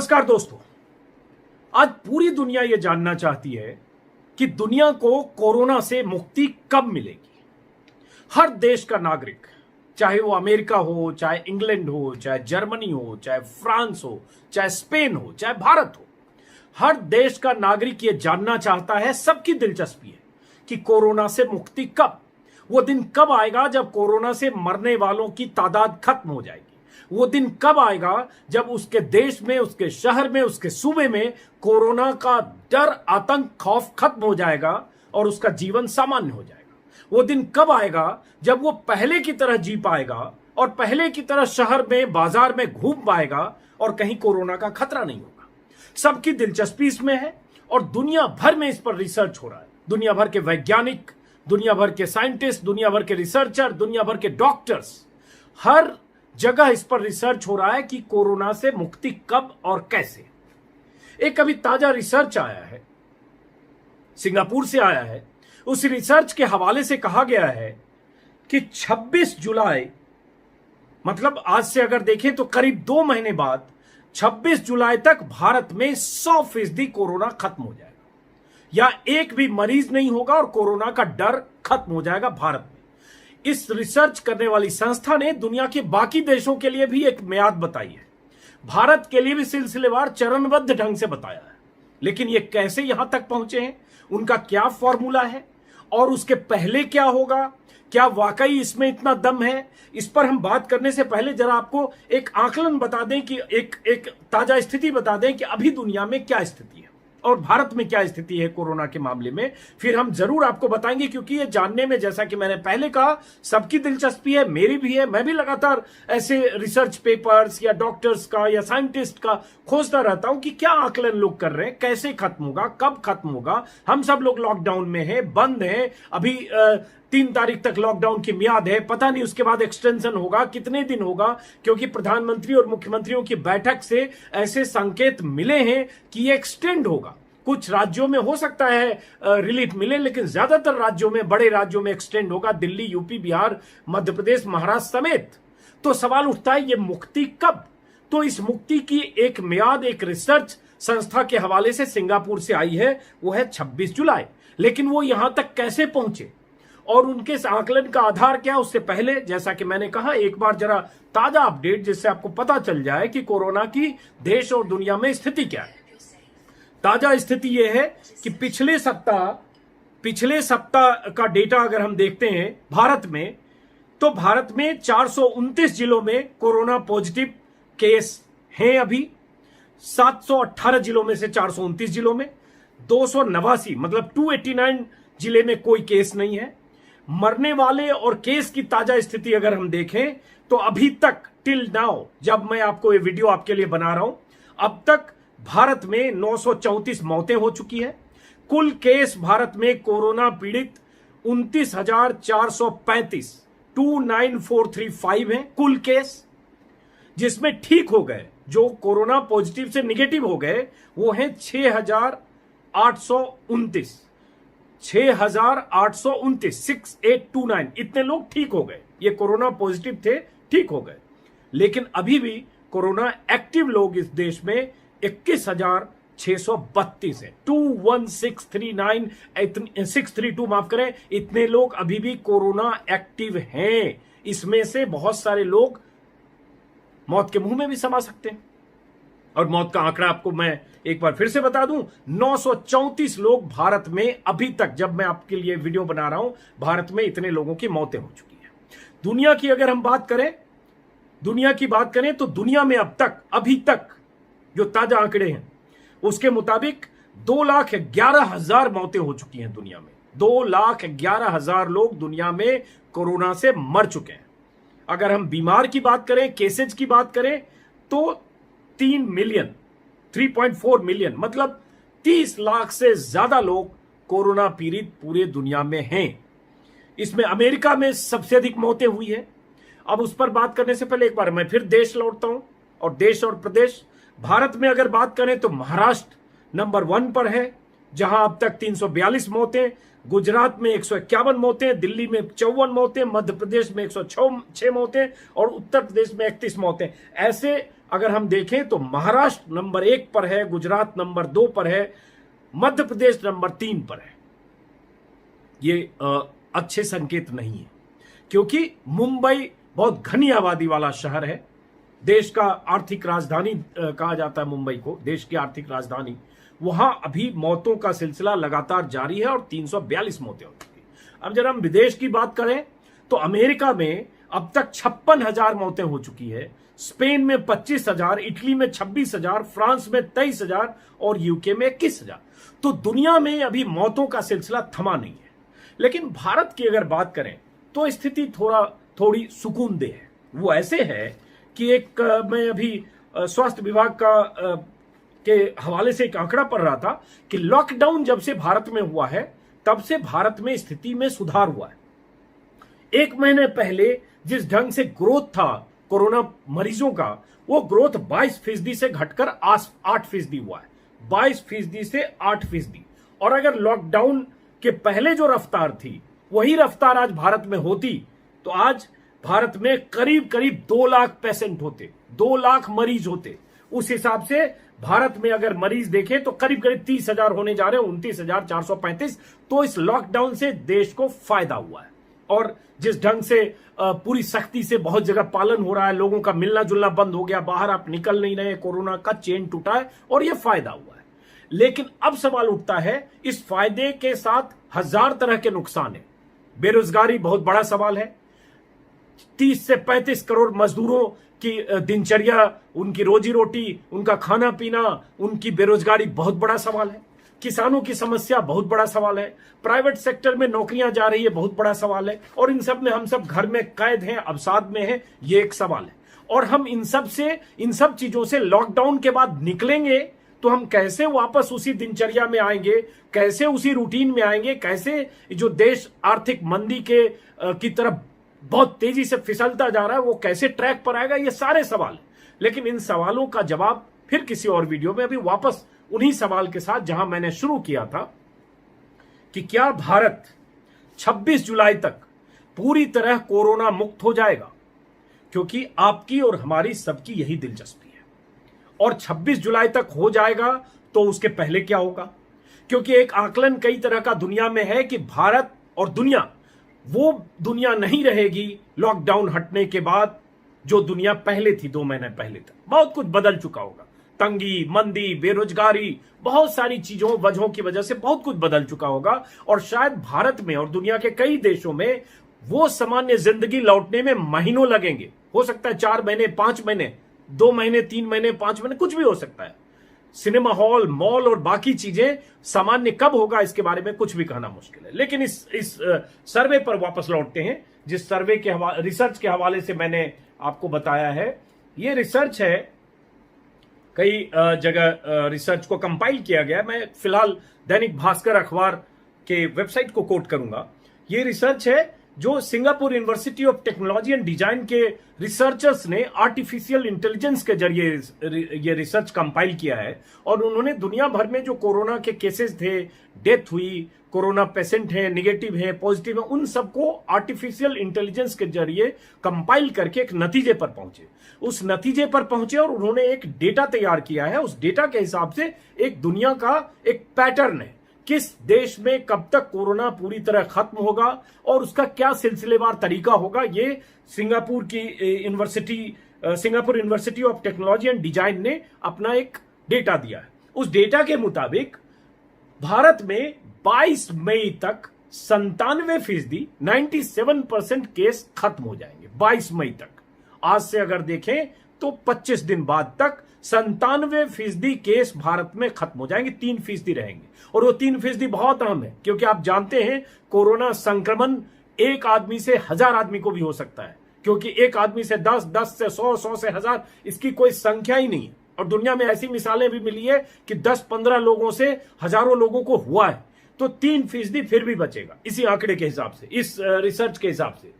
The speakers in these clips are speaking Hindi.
नमस्कार दोस्तों। आज पूरी दुनिया यह जानना चाहती है कि दुनिया को कोरोना से मुक्ति कब मिलेगी। हर देश का नागरिक, चाहे वो अमेरिका हो, चाहे इंग्लैंड हो, चाहे जर्मनी हो, चाहे फ्रांस हो, चाहे स्पेन हो, चाहे भारत हो, हर देश का नागरिक ये जानना चाहता है, सबकी दिलचस्पी है कि कोरोना से मुक्ति कब, वो दिन कब आएगा जब कोरोना से मरने वालों की तादाद खत्म हो जाएगी। वो दिन कब आएगा जब उसके देश में, उसके शहर में, उसके सूबे में कोरोना का डर, आतंक, खौफ खत्म हो जाएगा और उसका जीवन सामान्य हो जाएगा। वो दिन कब आएगा जब वो पहले की तरह जी पाएगा और पहले की तरह शहर में, बाजार में घूम पाएगा और कहीं कोरोना का खतरा नहीं होगा। सबकी दिलचस्पी इसमें है और दुनिया भर में इस पर रिसर्च हो रहा है। दुनिया भर के वैज्ञानिक, दुनिया भर के साइंटिस्ट, दुनिया भर के रिसर्चर, दुनिया भर के डॉक्टर्स, हर जगह इस पर रिसर्च हो रहा है कि कोरोना से मुक्ति कब और कैसे। एक अभी ताजा रिसर्च आया है, सिंगापुर से आया है। उस रिसर्च के हवाले से कहा गया है कि 26 जुलाई, मतलब आज से अगर देखें तो करीब 2 महीने बाद 26 जुलाई तक भारत में 100% कोरोना खत्म हो जाएगा, या एक भी मरीज नहीं होगा और कोरोना का डर खत्म हो जाएगा भारत में। इस रिसर्च करने वाली संस्था ने दुनिया के बाकी देशों के लिए भी एक मियाद बताई है, भारत के लिए भी सिलसिलेवार चरणबद्ध ढंग से बताया है। लेकिन ये कैसे यहां तक पहुंचे हैं, उनका क्या फॉर्मूला है और उसके पहले क्या होगा, क्या वाकई इसमें इतना दम है, इस पर हम बात करने से पहले जरा आपको एक आकलन बता दें कि एक ताजा स्थिति बता दें कि अभी दुनिया में क्या स्थिति है और भारत में क्या स्थिति है कोरोना के मामले में। फिर हम जरूर आपको बताएंगे, क्योंकि ये जानने में, जैसा कि मैंने पहले कहा, सबकी दिलचस्पी है, मेरी भी है। मैं भी लगातार ऐसे रिसर्च पेपर्स या डॉक्टर्स का या साइंटिस्ट का खोजता रहता हूं कि क्या आकलन लोग कर रहे हैं, कैसे खत्म होगा, कब खत्म होगा। हम सब लोग लॉकडाउन में हैं, बंद हैं। अभी 3 तारीख तक लॉकडाउन की मियाद है, पता नहीं उसके बाद एक्सटेंशन होगा, कितने दिन होगा, क्योंकि प्रधानमंत्री और मुख्यमंत्रियों की बैठक से ऐसे संकेत मिले हैं कि ये एक्सटेंड होगा। कुछ राज्यों में हो सकता है रिलीफ मिले, लेकिन ज्यादातर राज्यों में, बड़े राज्यों में एक्सटेंड होगा, दिल्ली, यूपी, बिहार, मध्य प्रदेश, महाराष्ट्र समेत। तो सवाल उठता है, ये मुक्ति कब? तो इस मुक्ति की एक मियाद एक रिसर्च संस्था के हवाले से सिंगापुर से आई है, वो है 26 जुलाई। लेकिन वो यहां तक कैसे पहुंचे और उनके आकलन का आधार क्या, उससे पहले जैसा कि मैंने कहा, एक बार जरा ताजा अपडेट, जिससे आपको पता चल जाए कि कोरोना की देश और दुनिया में स्थिति क्या है। ताजा स्थिति यह है कि पिछले सप्ताह का डेटा अगर हम देखते हैं भारत में, तो भारत में 429 जिलों में कोरोना पॉजिटिव केस हैं। अभी 718 जिलों में से 429 जिलों में 289, मतलब 289 जिले में कोई केस नहीं है। मरने वाले और केस की ताजा स्थिति अगर हम देखें तो अभी तक, टिल नाउ, जब मैं आपको ये वीडियो आपके लिए बना रहा हूं, अब तक भारत में 934 मौतें हो चुकी है। कुल केस भारत में कोरोना पीड़ित 29,435, 29435 है कुल केस, जिसमें ठीक हो गए, जो कोरोना पॉजिटिव से निगेटिव हो गए, वो हैं 6,829, 6829, इतने लोग ठीक हो गए। ये कोरोना पॉजिटिव थे, ठीक हो गए। लेकिन अभी भी कोरोना एक्टिव लोग इस देश में 21,632 है, 21,632, माफ करें, इतने लोग अभी भी कोरोना एक्टिव हैं। इसमें से बहुत सारे लोग मौत के मुंह में भी समा सकते हैं। और मौत का आंकड़ा आपको मैं एक बार फिर से बता दूं, 934 लोग भारत में अभी तक, जब मैं आपके लिए वीडियो बना रहा हूं, भारत में इतने लोगों की मौतें हो चुकी हैं। दुनिया की अगर हम बात करें, तो दुनिया में अब तक, अभी तक जो ताजा आंकड़े हैं उसके मुताबिक 2,11,000 मौतें हो चुकी हैं दुनिया में। 2,11,000 लोग दुनिया में कोरोना से मर चुके हैं। अगर हम बीमार की बात करें, केसेज की बात करें, तो 3.4 मिलियन, मतलब 30 लाख से ज्यादा लोग कोरोना पीड़ित पूरे दुनिया में हैं। इसमें अमेरिका में सबसे अधिक मौतें हुई है। अब उस पर बात करने से पहले एक बार मैं फिर देश लौटता हूं, और देश और प्रदेश। भारत में अगर बात करें तो महाराष्ट्र नंबर 1 पर है, जहां अब तक 342 मौतें, गुजरात में 151 मौतें, दिल्ली में 54 मौतें, मध्य प्रदेश में 106 मौतें और उत्तर प्रदेश में 31 मौतें। ऐसे अगर हम देखें तो महाराष्ट्र नंबर 1 पर है, गुजरात नंबर 2 पर है, मध्य प्रदेश नंबर 3 पर है। ये अच्छे संकेत नहीं है, क्योंकि मुंबई बहुत घनी आबादी वाला शहर है, देश का आर्थिक राजधानी कहा जाता है मुंबई को, देश की आर्थिक राजधानी। वहां अभी मौतों का सिलसिला लगातार जारी है और 342 मौतें हो चुकी। अब जब हम विदेश की बात करें तो अमेरिका में अब तक 56,000 मौतें हो चुकी है, स्पेन में 25,000, इटली में 26,000, फ्रांस में 23,000 और यूके में 21,000। तो दुनिया में अभी मौतों का सिलसिला थमा नहीं है। लेकिन भारत की अगर बात करें तो स्थिति थोड़ी सुकूनदेह है। वो ऐसे है कि मैं अभी स्वास्थ्य विभाग के हवाले से एक आंकड़ा पढ़ रहा था कि लॉकडाउन जब से भारत में हुआ है तब से भारत में स्थिति में सुधार हुआ है। 1 महीने पहले जिस ढंग से ग्रोथ था कोरोना मरीजों का, वो ग्रोथ 22% से घटकर 8% हुआ है। 22% से 8%। और अगर लॉकडाउन के पहले जो रफ्तार थी वही रफ्तार आज भारत में होती तो आज भारत में करीब करीब 2 लाख पेशेंट होते, 2 लाख मरीज होते। उस हिसाब से भारत में अगर मरीज देखें तो करीब करीब 30,000 होने जा रहे हैं, 29,435। तो इस लॉकडाउन से देश को फायदा हुआ है। और जिस ढंग से पूरी सख्ती से बहुत जगह पालन हो रहा है, लोगों का मिलना जुलना बंद हो गया, बाहर आप निकल नहीं रहे, कोरोना का चेन टूटा है और यह फायदा हुआ है। लेकिन अब सवाल उठता है, इस फायदे के साथ 1000 तरह के नुकसान है। बेरोजगारी बहुत बड़ा सवाल है। 30 से 35 करोड़ मजदूरों की दिनचर्या, उनकी रोजी रोटी, उनका खाना पीना, उनकी बेरोजगारी बहुत बड़ा सवाल है। किसानों की समस्या बहुत बड़ा सवाल है। प्राइवेट सेक्टर में नौकरियां जा रही है, बहुत बड़ा सवाल है। और इन सब में हम सब घर में कैद हैं, अवसाद में हैं, ये एक सवाल है। और हम इन सब चीजों से लॉकडाउन के बाद निकलेंगे तो हम कैसे वापस उसी दिनचर्या में आएंगे, कैसे उसी रूटीन में आएंगे, कैसे जो देश आर्थिक मंदी की तरफ बहुत तेजी से फिसलता जा रहा है वो कैसे ट्रैक पर आएगा, ये सारे सवाल। लेकिन इन सवालों का जवाब फिर किसी और वीडियो में, अभी वापस उन्हीं सवाल के साथ जहां मैंने शुरू किया था कि क्या भारत 26 जुलाई तक पूरी तरह कोरोना मुक्त हो जाएगा, क्योंकि आपकी और हमारी सबकी यही दिलचस्पी है। और 26 जुलाई तक हो जाएगा तो उसके पहले क्या होगा, क्योंकि एक आकलन कई तरह का दुनिया में है कि भारत और दुनिया वो दुनिया नहीं रहेगी लॉकडाउन हटने के बाद जो दुनिया पहले थी। 2 महीने पहले तक बहुत कुछ बदल चुका होगा। तंगी, मंदी, बेरोजगारी, बहुत सारी चीजों वजहों की वजह से बहुत कुछ बदल चुका होगा। और शायद भारत में और दुनिया के कई देशों में वो सामान्य जिंदगी लौटने में महीनों लगेंगे। हो सकता है 4 महीने, 5 महीने, 2 महीने, 3 महीने, 5 महीने, कुछ भी हो सकता है। सिनेमा हॉल, मॉल और बाकी चीजें सामान्य कब होगा इसके बारे में कुछ भी कहना मुश्किल है। लेकिन इस सर्वे पर वापस लौटते हैं, जिस सर्वे के रिसर्च के हवाले से मैंने आपको बताया है। ये रिसर्च है, कई जगह रिसर्च को कंपाइल किया गया। मैं फिलहाल दैनिक भास्कर अखबार के वेबसाइट को कोट करूंगा। ये रिसर्च है जो Singapore university of technology and design के रिसर्चर्स ने आर्टिफिशियल इंटेलिजेंस के जरिए ये रिसर्च कंपाइल किया है। और उन्होंने दुनिया भर में जो कोरोना के केसेस थे, डेथ हुई, कोरोना पेशेंट है, निगेटिव है, पॉजिटिव है, उन सबको आर्टिफिशियल इंटेलिजेंस के जरिए कंपाइल करके एक नतीजे पर पहुंचे। उस नतीजे पर पहुंचे और उन्होंने एक डेटा तैयार किया है। उस डेटा के हिसाब से एक दुनिया का एक पैटर्न है, किस देश में कब तक कोरोना पूरी तरह खत्म होगा और उसका क्या सिलसिलेवार तरीका होगा। ये Singapore university of technology and design ने अपना एक डेटा दिया है। उस डेटा के मुताबिक भारत में 22 मई तक 97%, 97% केस खत्म हो जाएंगे। 22 मई तक, आज से अगर देखें तो 25 दिन बाद तक 97% केस भारत में खत्म हो जाएंगे, 3% रहेंगे। और वो 3% बहुत अहम है, क्योंकि आप जानते हैं कोरोना संक्रमण एक आदमी से 1000 आदमी को भी हो सकता है, क्योंकि एक आदमी से 10, 10 से 100, 100 से 1000, इसकी कोई संख्या ही नहीं है। और दुनिया में ऐसी मिसालें भी मिली है कि 10-15 लोगों से हजारों लोगों को हुआ है। तो 3% फिर भी बचेगा इसी आंकड़े के हिसाब से, इस रिसर्च के हिसाब से।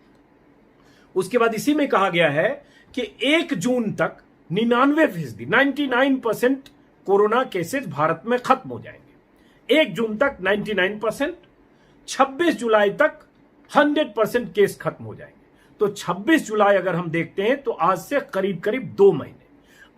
उसके बाद इसी में कहा गया है कि 1 जून तक 99%, 99% कोरोना केसेस भारत में खत्म हो जाएंगे। 1 जून तक 99%, 26 जुलाई तक 100% केस खत्म हो जाएंगे। तो 26 जुलाई अगर हम देखते हैं तो आज से करीब करीब 2 महीने।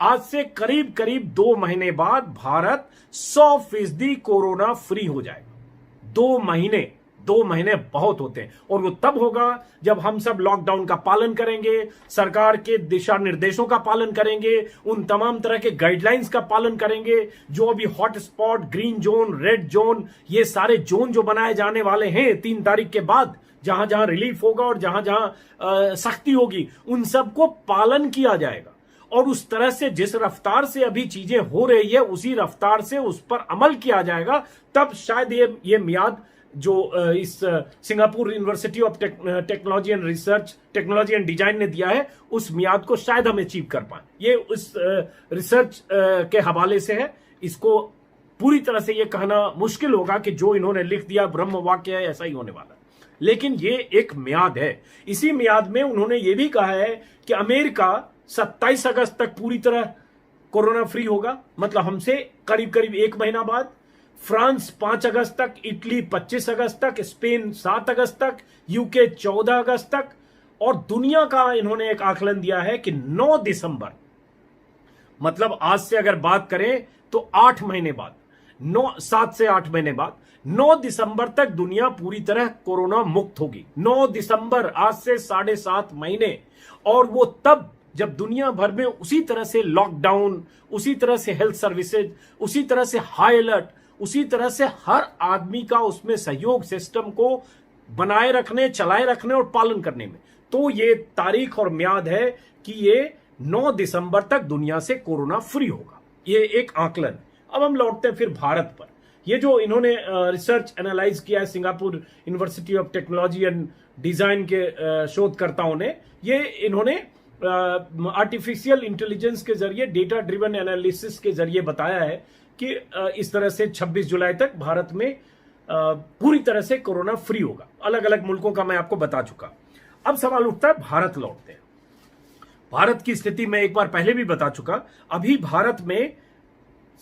आज से करीब करीब 2 महीने बाद भारत 100% कोरोना फ्री हो जाएगा। 2 महीने बहुत होते हैं, और वो तब होगा जब हम सब लॉकडाउन का पालन करेंगे, सरकार के दिशा निर्देशों का पालन करेंगे, उन तमाम तरह के गाइडलाइंस का पालन करेंगे। जो अभी hotspot, green zone, red zone, ये सारे जोन जो बनाए जाने वाले हैं 3 तारीख के बाद, जहां जहां रिलीफ होगा और जहां जहां सख्ती होगी, उन सबको पालन किया जाएगा। और उस तरह से जिस रफ्तार से अभी चीजें हो रही है, उसी रफ्तार से उस पर अमल किया जाएगा। तब शायद ये मियाद जो इस Singapore university of technology and research, technology and design ने दिया है, उस मियाद को शायद हम अचीव कर पाए। ये उस रिसर्च के हवाले से है। इसको पूरी तरह से ये कहना मुश्किल होगा कि जो इन्होंने लिख दिया ब्रह्म वाक्य है, ऐसा ही होने वाला है। लेकिन ये एक मियाद है। इसी मियाद में उन्होंने ये भी कहा है कि अमेरिका 27 अगस्त तक पूरी तरह कोरोना फ्री होगा, मतलब हमसे करीब करीब 1 महीना बाद। फ्रांस 5 अगस्त तक, इटली 25 अगस्त तक, स्पेन 7 अगस्त तक, यूके 14 अगस्त तक, और दुनिया का इन्होंने एक आकलन दिया है कि 9 दिसंबर, मतलब आज से अगर बात करें तो 8 महीने बाद, 7 से 8 महीने बाद, 9 दिसंबर तक दुनिया पूरी तरह कोरोना मुक्त होगी। 9 दिसंबर, आज से 7.5 महीने। और वो तब जब दुनिया भर में उसी तरह से लॉकडाउन, उसी तरह से हेल्थ सर्विसेज, उसी तरह से हाई अलर्ट, उसी तरह से हर आदमी का उसमें सहयोग सिस्टम को बनाए रखने, चलाए रखने और पालन करने में। तो ये तारीख और म्याद है कि ये 9 दिसंबर तक दुनिया से कोरोना फ्री होगा। ये एक आकलन। अब हम लौटते हैं फिर भारत पर। ये जो इन्होंने रिसर्च एनालाइज किया है Singapore university of technology and design के शोधकर्ताओं ने, ये इन्होंने आर्टिफिशियल इंटेलिजेंस के जरिए, डेटा ड्रिवन एनालिसिस के जरिए बताया है कि इस तरह से 26 जुलाई तक भारत में पूरी तरह से कोरोना फ्री होगा। अलग अलग मुल्कों का मैं आपको बता चुका। अब सवाल उठता है, भारत लौटते हैं। भारत की स्थिति मैं एक बार पहले भी बता चुका। अभी भारत में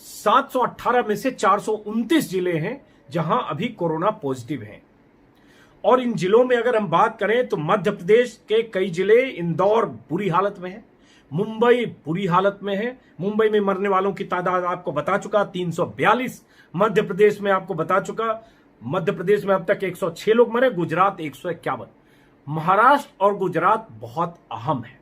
718 में से 429 जिले हैं जहां अभी कोरोना पॉजिटिव हैं। और इन जिलों में अगर हम बात करें तो मध्य प्रदेश के कई जिले, इंदौर बुरी हालत में है, मुंबई बुरी हालत में है। मुंबई में मरने वालों की तादाद आपको बता चुका 342। मध्य प्रदेश में आपको बता चुका, मध्य प्रदेश में अब तक 106 लोग मरे, गुजरात 151। महाराष्ट्र और गुजरात बहुत अहम है।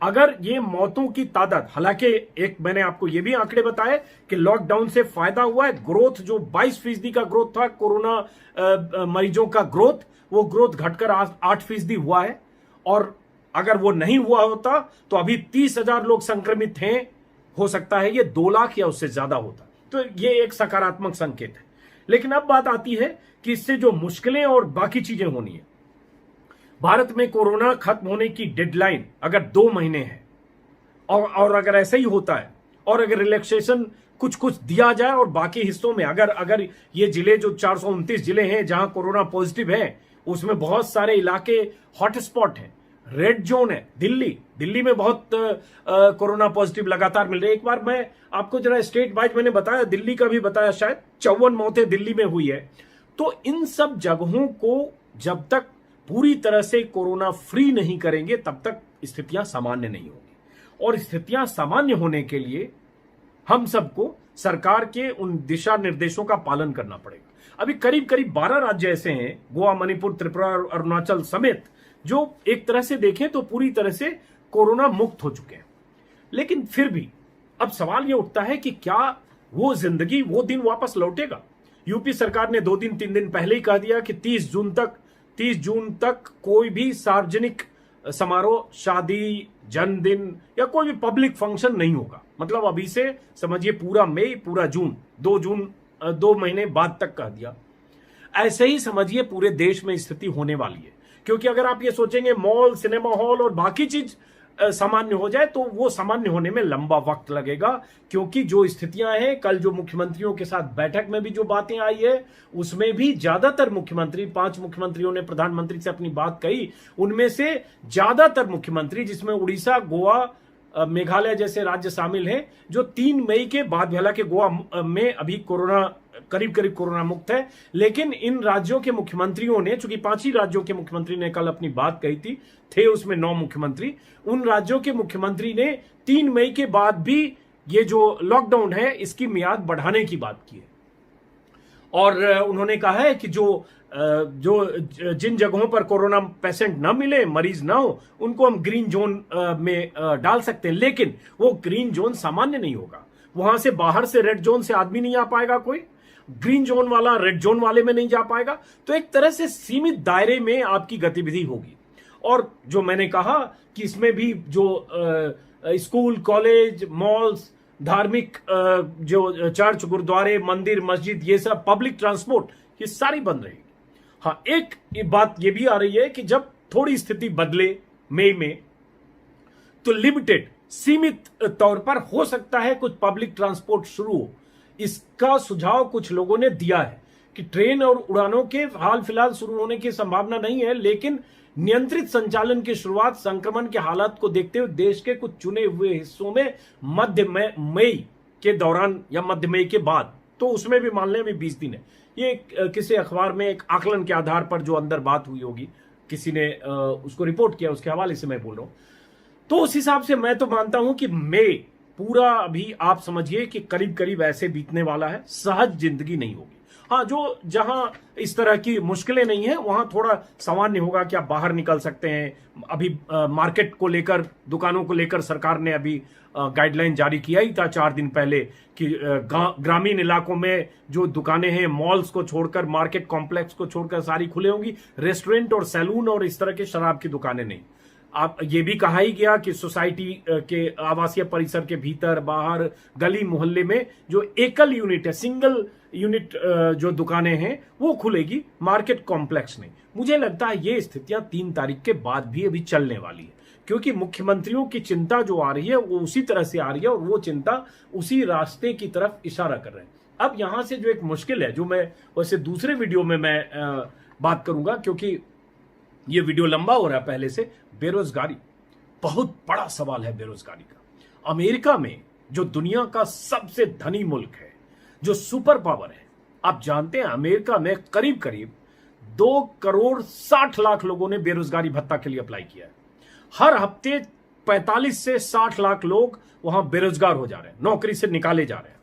अगर ये मौतों की तादाद, हालांकि एक मैंने आपको ये भी आंकड़े बताए कि लॉकडाउन से फायदा हुआ है। ग्रोथ जो 22% का ग्रोथ था कोरोना मरीजों का ग्रोथ, वो ग्रोथ घटकर 8% हुआ है। और अगर वो नहीं हुआ होता तो अभी 30,000 लोग संक्रमित हैं, हो सकता है ये 2 लाख या उससे ज्यादा होता। तो ये एक सकारात्मक संकेत है। लेकिन अब बात आती है कि इससे जो मुश्किलें और बाकी चीजें होनी है। भारत में कोरोना खत्म होने की डेडलाइन अगर 2 महीने है, और अगर ऐसा ही होता है, और अगर रिलैक्सेशन कुछ कुछ दिया जाए, और बाकी हिस्सों में अगर ये जिले जो 429 जिले हैं जहां कोरोना पॉजिटिव है, उसमें बहुत सारे इलाके हॉटस्पॉट हैं, रेड जोन है। दिल्ली में बहुत कोरोना पॉजिटिव लगातार मिल रहे हैं। एक बार मैं आपको जरा स्टेट वाइज मैंने बताया, दिल्ली का भी बताया, शायद 54 मौतें दिल्ली में हुई है। तो इन सब जगहों को जब तक पूरी तरह से कोरोना फ्री नहीं करेंगे, तब तक स्थितियां सामान्य नहीं होंगी। और स्थितियां सामान्य होने के लिए हम सबको सरकार के उन दिशा निर्देशों का पालन करना पड़ेगा। अभी करीब करीब 12 राज्य ऐसे हैं, गोवा, मणिपुर, त्रिपुरा और अरुणाचल समेत, जो एक तरह से देखें तो पूरी तरह से कोरोना मुक्त हो चुके हैं। लेकिन फिर भी अब सवाल यह उठता है कि क्या वो जिंदगी, वो दिन वापस लौटेगा? यूपी सरकार ने 2-3 दिन पहले ही कह दिया कि 30 जून तक कोई भी सार्वजनिक समारोह, शादी, जन्मदिन या कोई भी पब्लिक फंक्शन नहीं होगा। मतलब अभी से समझिए पूरा मई, पूरा जून, 2 महीने बाद तक कह दिया। ऐसे ही समझिए पूरे देश में स्थिति होने वाली है। क्योंकि अगर आप ये सोचेंगे मॉल, सिनेमा हॉल और बाकी चीज सामान्य हो जाए, तो वो सामान्य होने में लंबा वक्त लगेगा। क्योंकि जो स्थितियां हैं, कल जो मुख्यमंत्रियों के साथ बैठक में भी जो बातें आई है, उसमें भी ज्यादातर मुख्यमंत्री, 5 मुख्यमंत्रियों ने प्रधानमंत्री से अपनी बात कही। उनमें से ज्यादातर मुख्यमंत्री, जिसमें उड़ीसा, गोवा, मेघालय जैसे राज्य शामिल हैं, जो 3 मई के बाद, हालांकि गोवा में अभी कोरोना करीब करीब कोरोना मुक्त है। लेकिन इन राज्यों के मुख्यमंत्रियों ने, चूंकि 5 ही राज्यों के मुख्यमंत्री ने कल अपनी बात कही थी, थे उसमें 9 मुख्यमंत्री, उन राज्यों के मुख्यमंत्री ने 3 मई के बाद भी ये जो लॉकडाउन है इसकी मियाद बढ़ाने की बात की है। और उन्होंने कहा है कि जिन जगहों पर कोरोना पेशेंट ना मिले, मरीज ना हो, उनको हम ग्रीन जोन में डाल सकते हैं। लेकिन वो ग्रीन जोन सामान्य नहीं होगा, वहां से बाहर से रेड जोन से आदमी नहीं आ पाएगा, कोई ग्रीन जोन वाला रेड जोन वाले में नहीं जा पाएगा। तो एक तरह से सीमित दायरे में आपकी गतिविधि होगी। और जो मैंने कहा कि इसमें भी जो स्कूल, कॉलेज, मॉल्स, धार्मिक जो चर्च, गुरुद्वारे, मंदिर, मस्जिद, ये सब पब्लिक ट्रांसपोर्ट, ये सारी बंद रहेगी। हाँ, एक बात ये भी आ रही है कि जब थोड़ी स्थिति बदले मई में, तो लिमिटेड, सीमित तौर पर हो सकता है कुछ पब्लिक ट्रांसपोर्ट शुरू हो। इसका सुझाव कुछ लोगों ने दिया है कि ट्रेन और उड़ानों के हाल फिलहाल शुरू होने की संभावना नहीं है, लेकिन नियंत्रित संचालन की शुरुआत संक्रमण के हालात को देखते हुए देश के कुछ चुने हुए हिस्सों में मध्य मई के दौरान या मध्य मई के बाद, तो उसमें भी मान लें अभी 20 दिन है। ये किसी अखबार में एक आकलन के आधार पर जो अंदर बात हुई होगी, किसी ने उसको रिपोर्ट किया, उसके हवाले से मैं बोल रहा हूं। तो उस हिसाब से मैं तो मानता हूं कि मई पूरा अभी आप समझिए कि करीब करीब ऐसे बीतने वाला है, सहज जिंदगी नहीं होगी। हाँ, जो जहां इस तरह की मुश्किलें नहीं है वहां थोड़ा सामान्य होगा कि आप बाहर निकल सकते हैं। अभी मार्केट को लेकर, दुकानों को लेकर सरकार ने अभी गाइडलाइन जारी किया ही था 4 दिन पहले कि ग्रामीण इलाकों में जो दुकानें हैं, मॉल्स को छोड़कर, मार्केट कॉम्प्लेक्स को छोड़कर सारी खुले होंगी। रेस्टोरेंट और सैलून और इस तरह के शराब की दुकानें नहीं। आप ये भी कहा ही गया कि सोसाइटी के आवासीय परिसर के भीतर, बाहर, गली मोहल्ले में जो एकल यूनिट है, सिंगल यूनिट जो दुकानें हैं वो खुलेगी, मार्केट कॉम्प्लेक्स नहीं। मुझे लगता है ये स्थितियां 3 तारीख के बाद भी अभी चलने वाली है, क्योंकि मुख्यमंत्रियों की चिंता जो आ रही है वो उसी तरह से आ रही है और वो चिंता उसी रास्ते की तरफ इशारा कर रहे हैं। अब यहां से जो एक मुश्किल है, जो मैं वैसे दूसरे वीडियो में मैं बात करूंगा, क्योंकि ये वीडियो लंबा हो रहा है पहले से, बेरोजगारी बहुत बड़ा सवाल है। बेरोजगारी का अमेरिका में, जो दुनिया का सबसे धनी मुल्क है, जो सुपर पावर है, आप जानते हैं अमेरिका में करीब करीब 2 करोड़ 60 लाख लोगों ने बेरोजगारी भत्ता के लिए अप्लाई किया है। हर हफ्ते 45 से 60 लाख लोग वहां बेरोजगार हो जा रहे हैं, नौकरी से निकाले जा रहे हैं।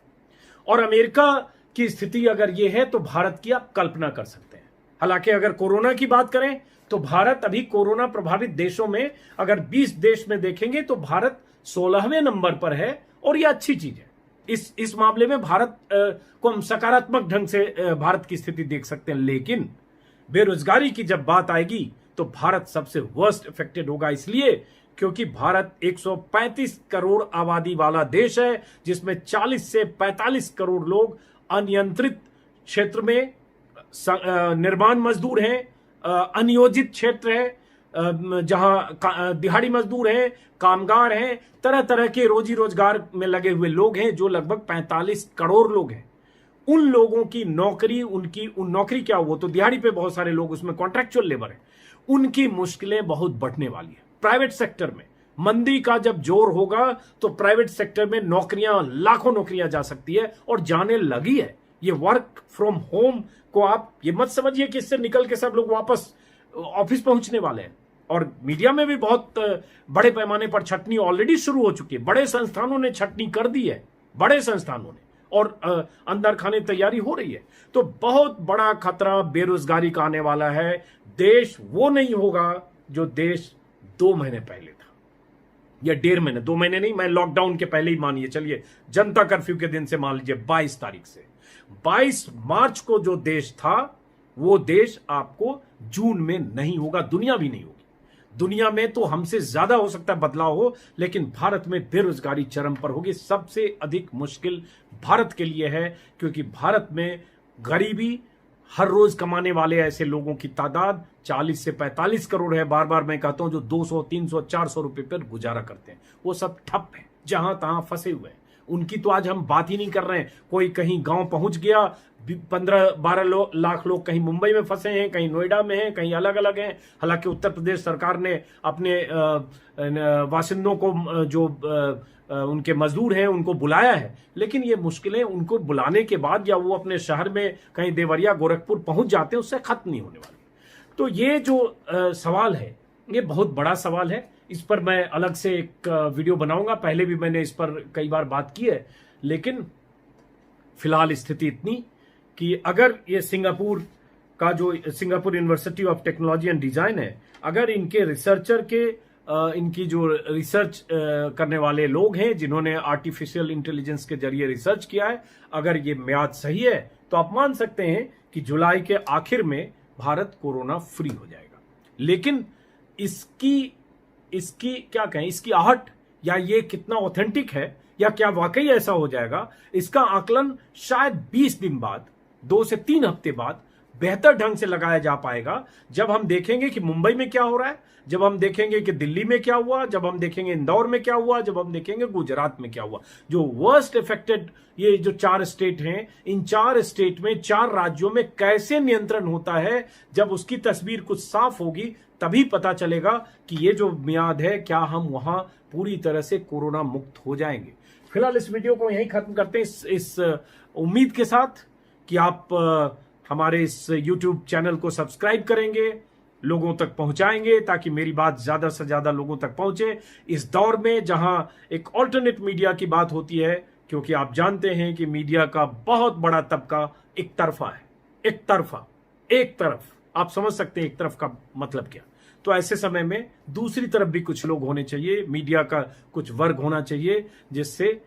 और अमेरिका की स्थिति अगर यह है तो भारत की आप कल्पना कर सकते हैं। हालांकि अगर कोरोना की बात करें तो भारत अभी कोरोना प्रभावित देशों में अगर 20 देश में देखेंगे तो भारत 16वें नंबर पर है, और यह अच्छी चीज है। इस मामले में भारत को हम सकारात्मक ढंग से भारत की स्थिति देख सकते हैं। लेकिन बेरोजगारी की जब बात आएगी तो भारत सबसे वर्स्ट इफेक्टेड होगा, इसलिए क्योंकि भारत 135 करोड़ आबादी वाला देश है, जिसमें 40 से 45 करोड़ लोग अनियंत्रित क्षेत्र में निर्माण मजदूर हैं, अनियोजित क्षेत्र है, जहां दिहाड़ी मजदूर हैं, कामगार हैं, तरह तरह के रोजी रोजगार में लगे हुए लोग हैं, जो लगभग 45 करोड़ लोग हैं। उन लोगों की नौकरी, नौकरी क्या, वो तो दिहाड़ी पे बहुत सारे लोग उसमें कॉन्ट्रैक्चुअल लेबर है, उनकी मुश्किलें बहुत बढ़ने वाली है। प्राइवेट सेक्टर में मंदी का जब जोर होगा तो प्राइवेट सेक्टर में नौकरियां, लाखों नौकरियां जा सकती है और जाने लगी है। ये वर्क फ्रॉम होम को आप ये मत समझिए कि इससे निकल के सब लोग वापस ऑफिस पहुंचने वाले हैं। और मीडिया में भी बहुत बड़े पैमाने पर छटनी ऑलरेडी शुरू हो चुकी है। बड़े संस्थानों ने छटनी कर दी है, बड़े संस्थानों ने, और अंदर खाने तैयारी हो रही है। तो बहुत बड़ा खतरा बेरोजगारी का आने वाला है। देश वो नहीं होगा जो देश 2 महीने पहले था, या 1.5 महीने, 2 महीने नहीं, मैं लॉकडाउन के पहले ही मानिए चलिए, जनता कर्फ्यू के दिन से मान लीजिए 22 तारीख से 22 मार्च को जो देश था, वो देश आपको जून में नहीं होगा, दुनिया भी नहीं होगी। दुनिया में तो हमसे ज्यादा हो सकता है बदलाव हो, लेकिन भारत में बेरोजगारी चरम पर होगी। सबसे अधिक मुश्किल भारत के लिए है, क्योंकि भारत में गरीबी, हर रोज कमाने वाले ऐसे लोगों की तादाद 40 से 45 करोड़ है। बार बार मैं कहता हूं, जो 200, 300, 400 रुपए पर गुजारा करते हैं, वो सब ठप है, जहां तहां फंसे हुए हैं। उनकी तो आज हम बात ही नहीं कर रहे हैं। कोई कहीं गांव पहुंच गया, 15-12 लाख लोग कहीं मुंबई में फंसे हैं, कहीं नोएडा में हैं, कहीं अलग अलग हैं। हालांकि उत्तर प्रदेश सरकार ने अपने वासिंदों को जो उनके मजदूर हैं उनको बुलाया है, लेकिन ये मुश्किलें उनको बुलाने के बाद या वो अपने शहर में कहीं देवरिया गोरखपुर पहुंच जाते हैं उससे खत्म नहीं होने वाली। तो ये जो सवाल है ये बहुत बड़ा सवाल है। इस पर मैं अलग से एक वीडियो बनाऊंगा। पहले भी मैंने इस पर कई बार बात की है, लेकिन फिलहाल स्थिति इतनी कि अगर ये सिंगापुर का जो Singapore university of technology and design है, अगर इनके रिसर्चर के इनकी जो रिसर्च करने वाले लोग हैं जिन्होंने आर्टिफिशियल इंटेलिजेंस के जरिए रिसर्च किया है, अगर ये म्याद सही है तो आप मान सकते हैं कि जुलाई के आखिर में भारत कोरोना फ्री हो जाएगा। लेकिन इसकी क्या कहें, इसकी आहट या ये कितना ऑथेंटिक है या क्या वाकई ऐसा हो जाएगा, इसका आकलन शायद 20 दिन बाद, 2 से 3 हफ्ते बाद बेहतर ढंग से लगाया जा पाएगा, जब हम देखेंगे कि मुंबई में क्या हो रहा है, जब हम देखेंगे कि दिल्ली में क्या हुआ, जब हम देखेंगे इंदौर में क्या हुआ, जब हम देखेंगे गुजरात में क्या हुआ। जो वर्स्ट इफेक्टेड ये जो 4 स्टेट हैं, इन 4 स्टेट में 4 राज्यों में कैसे नियंत्रण होता है, जब उसकी तस्वीर कुछ साफ होगी तभी पता चलेगा कि ये जो मियाद है क्या हम वहां पूरी तरह से कोरोना मुक्त हो जाएंगे। फिलहाल इस वीडियो को यहीं खत्म करते हैं इस उम्मीद के साथ कि आप हमारे इस YouTube चैनल को सब्सक्राइब करेंगे, लोगों तक पहुंचाएंगे ताकि मेरी बात ज्यादा से ज्यादा लोगों तक पहुंचे इस दौर में जहां एक ऑल्टरनेट मीडिया की बात होती है, क्योंकि आप जानते हैं कि मीडिया का बहुत बड़ा तबका एक तरफा है। एक तरफ आप समझ सकते हैं एक तरफ का मतलब क्या। तो ऐसे समय में दूसरी तरफ भी कुछ लोग होने चाहिए, मीडिया का कुछ वर्ग होना चाहिए, जिससे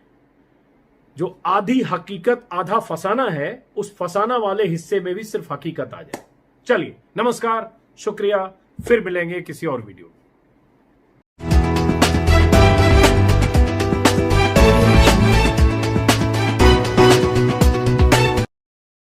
जो आधी हकीकत आधा फसाना है, उस फसाना वाले हिस्से में भी सिर्फ हकीकत आ जाए। चलिए, नमस्कार, शुक्रिया, फिर मिलेंगे किसी और वीडियो में।